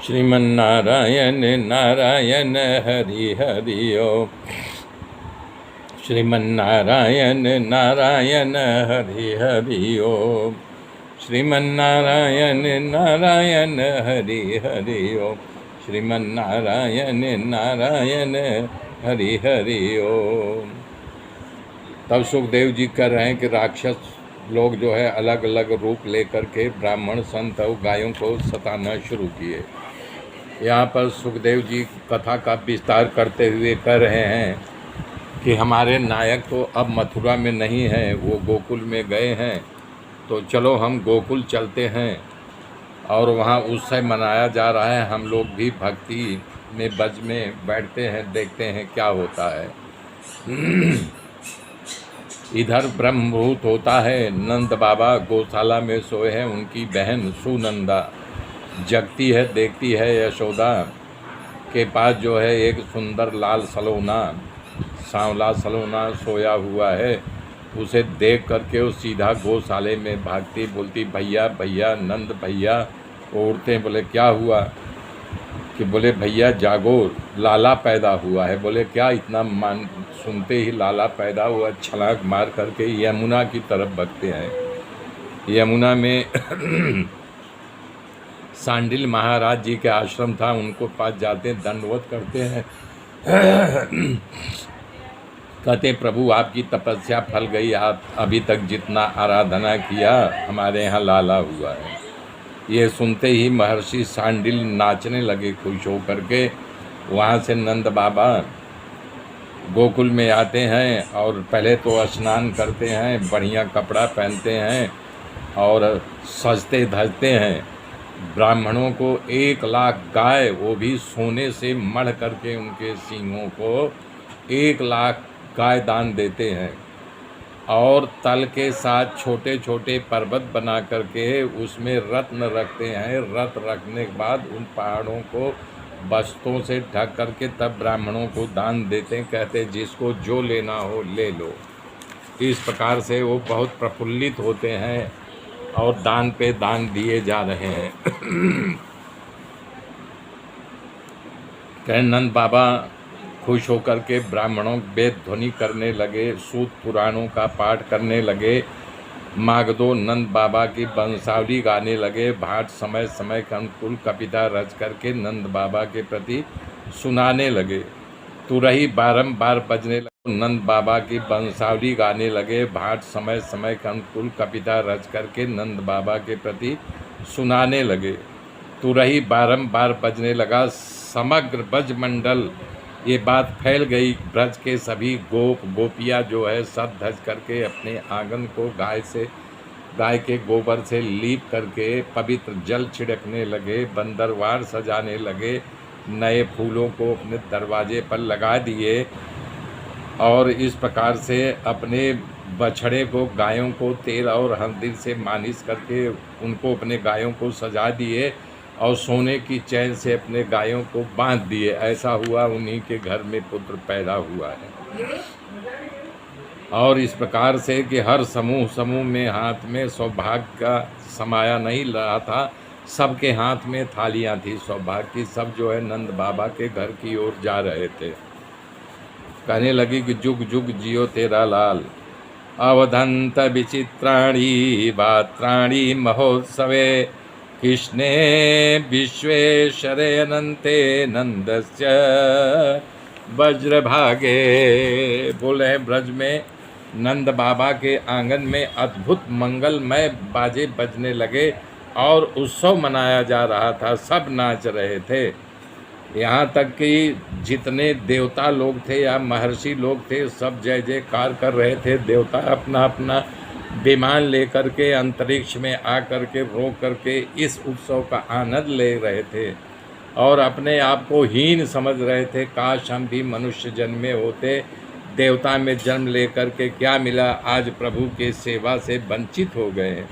श्रीमन्नारायण नारायण हरि हरि ओम। श्रीमन्नारायण नारायण हरि हरि ओम। श्रीमन्नारायण नारायण हरि हरि ओम। श्रीमन्नारायण नारायण हरि हरि ओम। तब सुखदेव जी कह रहे हैं कि राक्षस लोग जो है अलग अलग रूप लेकर के ब्राह्मण संत और गायों को सताना शुरू किए। यहाँ पर सुखदेव जी कथा का विस्तार करते हुए कह रहे हैं कि हमारे नायक तो अब मथुरा में नहीं हैं, वो गोकुल में गए हैं, तो चलो हम गोकुल चलते हैं और वहाँ उत्सव मनाया जा रहा है। हम लोग भी भक्ति में बज में बैठते हैं, देखते हैं क्या होता है। इधर ब्रह्मभूत होता है। नंद बाबा गौशाला में सोए हैं। उनकी बहन सुनंदा जगती है, देखती है यशोदा के पास जो है एक सुंदर लाल सलोना, सांवला सलोना सोया हुआ है। उसे देख करके वो सीधा गौशाले में भागती, बोलती भैया भैया, नंद भैया। उड़ते बोले क्या हुआ? कि बोले भैया जागो, लाला पैदा हुआ है। बोले क्या? इतना मान सुनते ही लाला पैदा हुआ। छलांग मार करके यमुना की तरफ भागते हैं। यमुना में सांडिल महाराज जी के आश्रम था, उनको पास जाते हैं, दंडवत करते हैं। कहते प्रभु आपकी तपस्या फल गई, आप अभी तक जितना आराधना किया हमारे यहाँ लाला हुआ है। ये सुनते ही महर्षि सांडिल नाचने लगे खुश होकर के। वहाँ से नंद बाबा गोकुल में आते हैं और पहले तो स्नान करते हैं, बढ़िया कपड़ा पहनते हैं और सजते धजते हैं। ब्राह्मणों को 1,00,000 गाय, वो भी सोने से मढ़ करके उनके सींगों को 1,00,000 गाय दान देते हैं और तल के साथ छोटे छोटे पर्वत बना करके उसमें रत्न रखते हैं। रत्न रखने के बाद उन पहाड़ों को वस्त्रों से ढक करके तब ब्राह्मणों को दान देते हैं। कहते जिसको जो लेना हो ले लो। इस प्रकार से वो बहुत प्रफुल्लित होते हैं और दान पे दान दिए जा रहे हैं। नंद बाबा खुश होकर के ब्राह्मणों वेद ध्वनि करने लगे, सूत पुराणों का पाठ करने लगे, मागधो नंद बाबा की वंशावली गाने लगे, भाट समय समय के अनुकूल कविता रच करके नंद बाबा के प्रति सुनाने लगे। तुरही बारंबार बजने लगे, नंद बाबा की वंशावली गाने लगे, भाट समय समय के अनुकूल कविता रच करके नंद बाबा के प्रति सुनाने लगे। तुरही बारंबार बजने लगा। समग्र ब्रज मंडल ये बात फैल गई। ब्रज के सभी गोप गोपियाँ जो है सब धज करके अपने आंगन को गाय के गोबर से लीप करके पवित्र जल छिड़कने लगे, बंदरवार सजाने लगे, नए फूलों को अपने दरवाजे पर लगा दिए और इस प्रकार से अपने बछड़े को, गायों को तेल और हल्दी से मालिश करके उनको अपने गायों को सजा दिए और सोने की चैन से अपने गायों को बांध दिए। ऐसा हुआ उन्हीं के घर में पुत्र पैदा हुआ है। और इस प्रकार से कि हर समूह में हाथ में सौभाग्य का समाया नहीं रहा था, सबके हाथ में थालियां थी सौभाग्य की। सब जो है नंद बाबा के घर की ओर जा रहे थे। कहने लगी कि जुग जुग जियो तेरा लाल, अवधंत विचित्राणी वात्राणी महोत्सवे, कृष्णे विश्वेश्वरे अनंते नंदस्य वज्रभागे। बोले हैं ब्रज में नंद बाबा के आंगन में अद्भुत मंगलमय बाजे बजने लगे और उत्सव मनाया जा रहा था। सब नाच रहे थे। यहाँ तक कि जितने देवता लोग थे या महर्षि लोग थे सब जय जयकार कर रहे थे। देवता अपना अपना विमान लेकर के अंतरिक्ष में आकर के रोक करके इस उत्सव का आनंद ले रहे थे और अपने आप को हीन समझ रहे थे। काश हम भी मनुष्य जन्मे होते, देवता में जन्म लेकर के क्या मिला, आज प्रभु के सेवा से वंचित हो गए।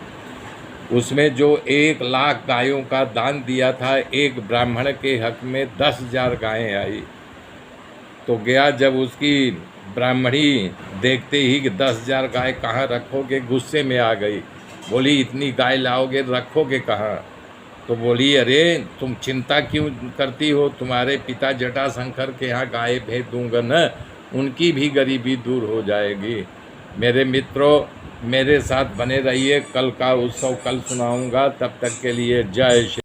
उसमें जो 1,00,000 गायों का दान दिया था, एक ब्राह्मण के हक में 10,000 गायें आई। तो गया जब उसकी ब्राह्मणी देखते ही कि 10,000 गाय कहाँ रखोगे, गुस्से में आ गई। बोली इतनी गाय लाओगे रखोगे कहाँ? तो बोली, अरे तुम चिंता क्यों करती हो, तुम्हारे पिता जटाशंकर के यहाँ गाय भेज दूंगा न, उनकी भी गरीबी दूर हो जाएगी। मेरे मित्रों, मेरे साथ बने रहिए, कल का उत्सव कल सुनाऊंगा। तब तक के लिए जय श्री